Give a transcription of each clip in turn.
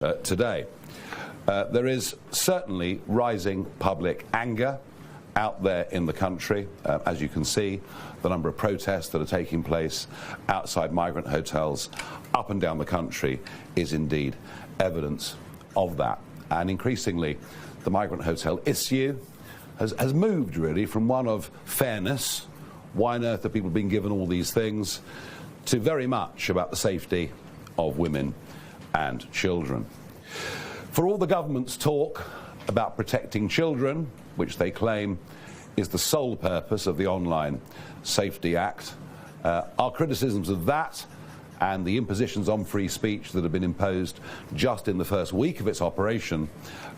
today. There is certainly rising public anger out there in the country. As you can see, the number of protests that are taking place outside migrant hotels up and down the country is indeed evidence of that. And increasingly, the migrant hotel issue has moved really from one of fairness, why on earth are people being given all these things, to very much about the safety of women and children. For all the government's talk about protecting children, which they claim is the sole purpose of the Online Safety Act, our criticisms of that and the impositions on free speech that have been imposed just in the first week of its operation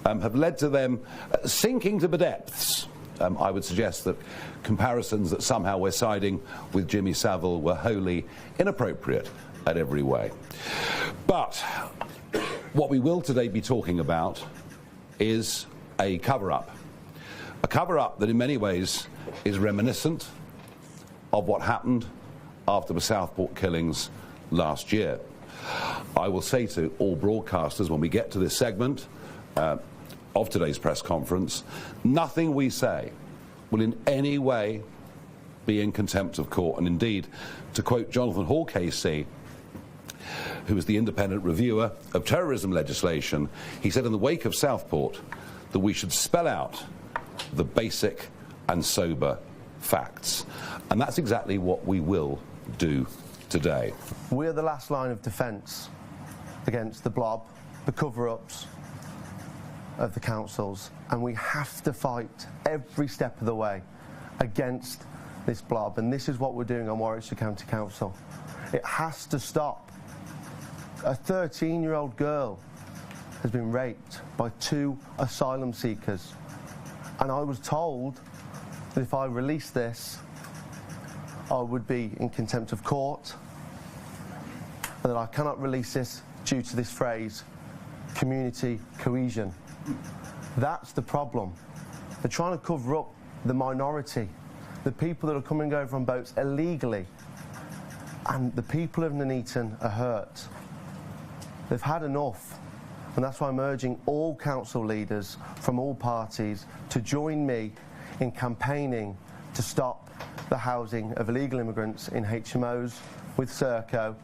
have led to them sinking to the depths. I would suggest that comparisons that somehow we're siding with Jimmy Savile were wholly inappropriate at every way. But what we will today be talking about is a cover-up. A cover-up that in many ways is reminiscent of what happened after the Southport killings last year. I will say to all broadcasters when we get to this segment of today's press conference, nothing we say will in any way be in contempt of court. And indeed, to quote Jonathan Hall KC, who was the independent reviewer of terrorism legislation, he said in the wake of Southport that we should spell out the basic and sober facts. And that's exactly what we will do today. We're the last line of defence against the blob, the cover-ups of the councils, and we have to fight every step of the way against this blob, and this is what we're doing on Warwickshire County Council. It has to stop. A 13-year-old girl has been raped by 2 asylum seekers, and I was told that if I released this, I would be in contempt of court, and that I cannot release this due to this phrase, community cohesion. That's the problem. They're trying to cover up the minority, the people that are coming and going from boats illegally, and the people of Nuneaton are hurt. They've had enough, and that's why I'm urging all council leaders from all parties to join me in campaigning to stop the housing of illegal immigrants in HMOs with Serco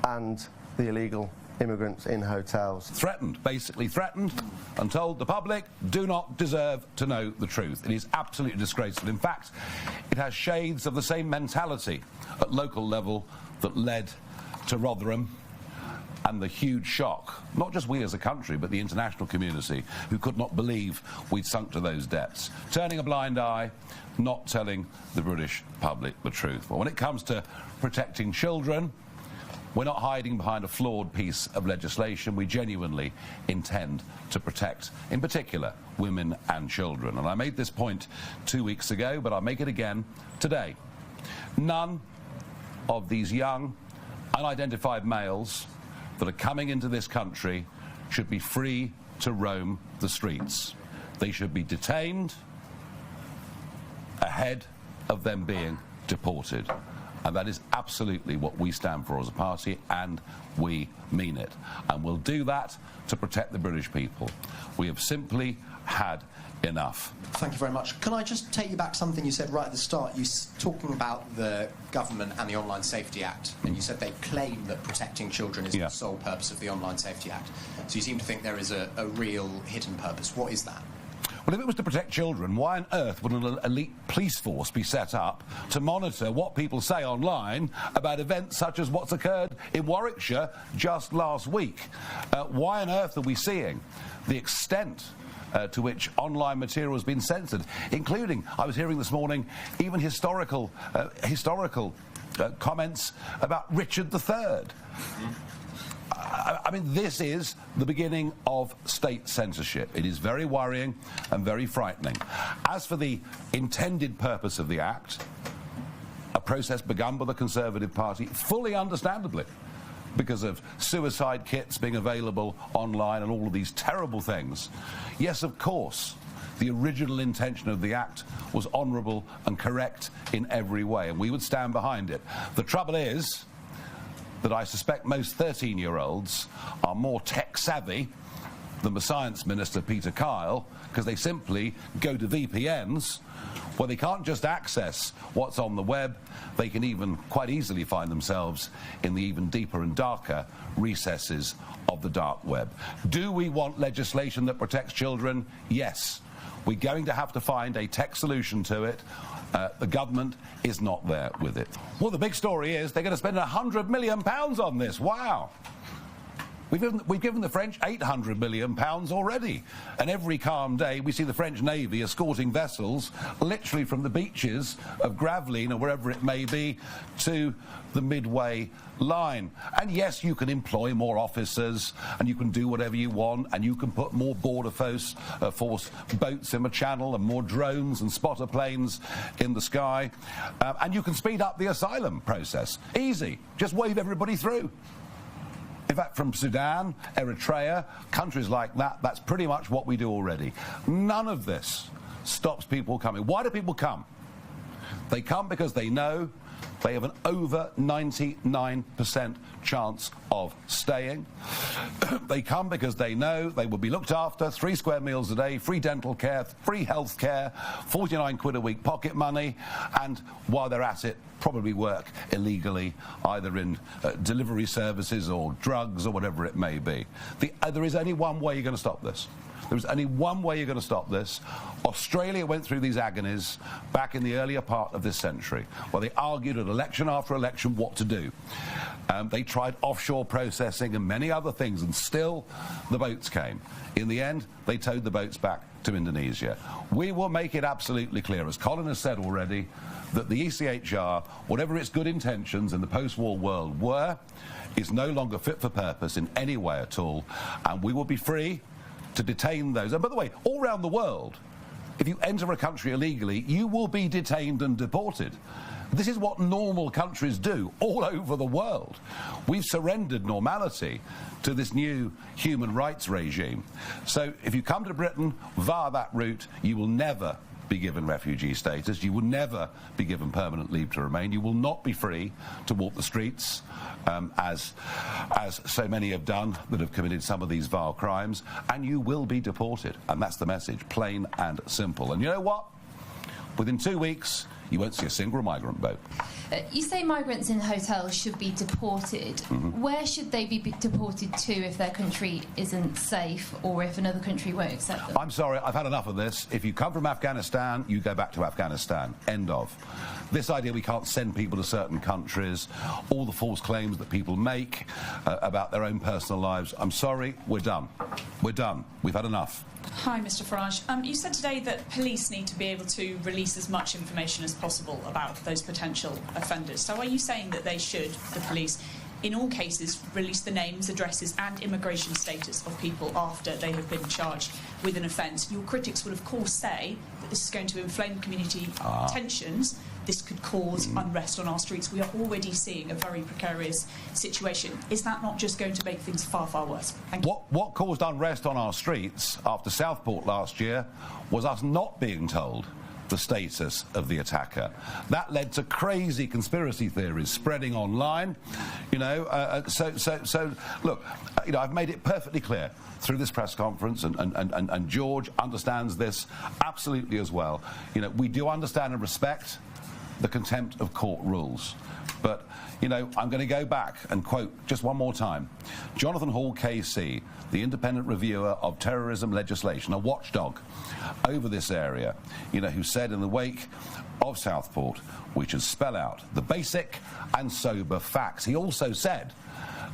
and the illegal immigrants in hotels. Threatened, basically threatened, and told the public do not deserve to know the truth. It is absolutely disgraceful. In fact, it has shades of the same mentality at local level that led to Rotherham and the huge shock, not just we as a country, but the international community, who could not believe we'd sunk to those depths. Turning a blind eye, not telling the British public the truth. But when it comes to protecting children, we're not hiding behind a flawed piece of legislation. We genuinely intend to protect, in particular, women and children. And I made this point 2 weeks ago, but I'll make it again today. None of these young, unidentified males that are coming into this country should be free to roam the streets. They should be detained ahead of them being deported. And that is absolutely what we stand for as a party, and we mean it. And we'll do that to protect the British people. We have simply had enough. Thank you very much. Can I just take you back to something you said right at the start? You talking about the government and the Online Safety Act, and you said they claim that protecting children is the sole purpose of the Online Safety Act. So you seem to think there is a real hidden purpose. What is that? Well, if it was to protect children, why on earth would an elite police force be set up to monitor what people say online about events such as what's occurred in Warwickshire just last week? Why on earth are we seeing the extent to which online material has been censored, including, I was hearing this morning, even historical comments about Richard III? I mean, this is the beginning of state censorship. It is very worrying and very frightening. As for the intended purpose of the Act, a process begun by the Conservative Party, fully understandably, because of suicide kits being available online and all of these terrible things. Yes, of course, the original intention of the Act was honourable and correct in every way, and we would stand behind it. The trouble is, that I suspect most 13-year-olds are more tech-savvy than the Science Minister, Peter Kyle, because they simply go to VPNs where they can't just access what's on the web, they can even quite easily find themselves in the even deeper and darker recesses of the dark web. Do we want legislation that protects children? Yes. We're going to have to find a tech solution to it. The government is not there with it. Well, the big story is they're going to spend £100 million on this. Wow. We've given the French £800 million already. And every calm day we see the French Navy escorting vessels literally from the beaches of Gravelines or wherever it may be to the Midway line. And yes, you can employ more officers and you can do whatever you want and you can put more border force boats in the channel and more drones and spotter planes in the sky. And you can speed up the asylum process. Easy. Just wave everybody through. In fact, from Sudan, Eritrea, countries like that, that's pretty much what we do already. None of this stops people coming. Why do people come? They come because they know they have an over 99% chance of staying. They come because they know they will be looked after, 3 square meals a day, free dental care, free health care, 49 quid a week pocket money, and while they're at it, probably work illegally, either in delivery services or drugs or whatever it may be. There is only one way you're going to stop this. There's only one way you're going to stop this. Australia went through these agonies back in the earlier part of this century, where they argued at election after election what to do. They tried offshore processing and many other things, and still the boats came. In the end, they towed the boats back to Indonesia. We will make it absolutely clear, as Colin has said already, that the ECHR, whatever its good intentions in the post-war world were, is no longer fit for purpose in any way at all, and we will be free to detain those. And by the way, all around the world, if you enter a country illegally, you will be detained and deported. This is what normal countries do all over the world. We've surrendered normality to this new human rights regime. So if you come to Britain via that route, you will never be given refugee status. You will never be given permanent leave to remain. You will not be free to walk the streets, as so many have done that have committed some of these vile crimes, and you will be deported. And that's the message, plain and simple. And you know what? Within 2 weeks, you won't see a single migrant boat. You say migrants in hotels should be deported. Mm-hmm. Where should they be deported to if their country isn't safe or if another country won't accept them? I'm sorry, I've had enough of this. If you come from Afghanistan, you go back to Afghanistan. End of. This idea we can't send people to certain countries, all the false claims that people make about their own personal lives. I'm sorry, we're done. We're done. We've had enough. Hi, Mr Farage. You said today that police need to be able to release as much information as possible about those potential offenders. So are you saying that they should, the police, in all cases, release the names, addresses and immigration status of people after they have been charged with an offence? Your critics will, of course, say that this is going to inflame community tensions. This could cause unrest on our streets. We are already seeing a very precarious situation. Is that not just going to make things far, far worse? Thank you. What caused unrest on our streets after Southport last year was us not being told the status of the attacker. That led to crazy conspiracy theories spreading online. You know, so look, you know, I've made it perfectly clear through this press conference, and George understands this absolutely as well. You know, we do understand and respect the contempt of court rules. But, you know, I'm going to go back and quote just one more time Jonathan Hall, KC, the independent reviewer of terrorism legislation, a watchdog over this area, you know, who said in the wake of Southport, we should spell out the basic and sober facts. He also said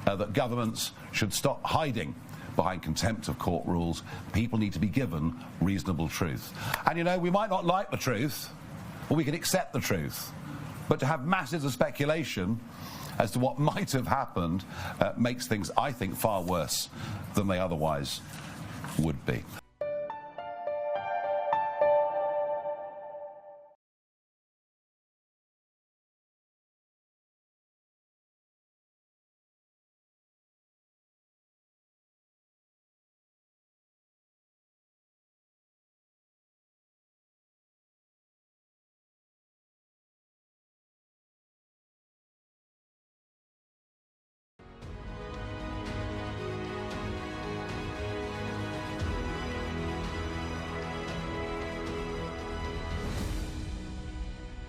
that governments should stop hiding behind contempt of court rules. People need to be given reasonable truth. And, you know, we might not like the truth, or we can accept the truth. But to have masses of speculation as to what might have happened makes things, I think, far worse than they otherwise would be.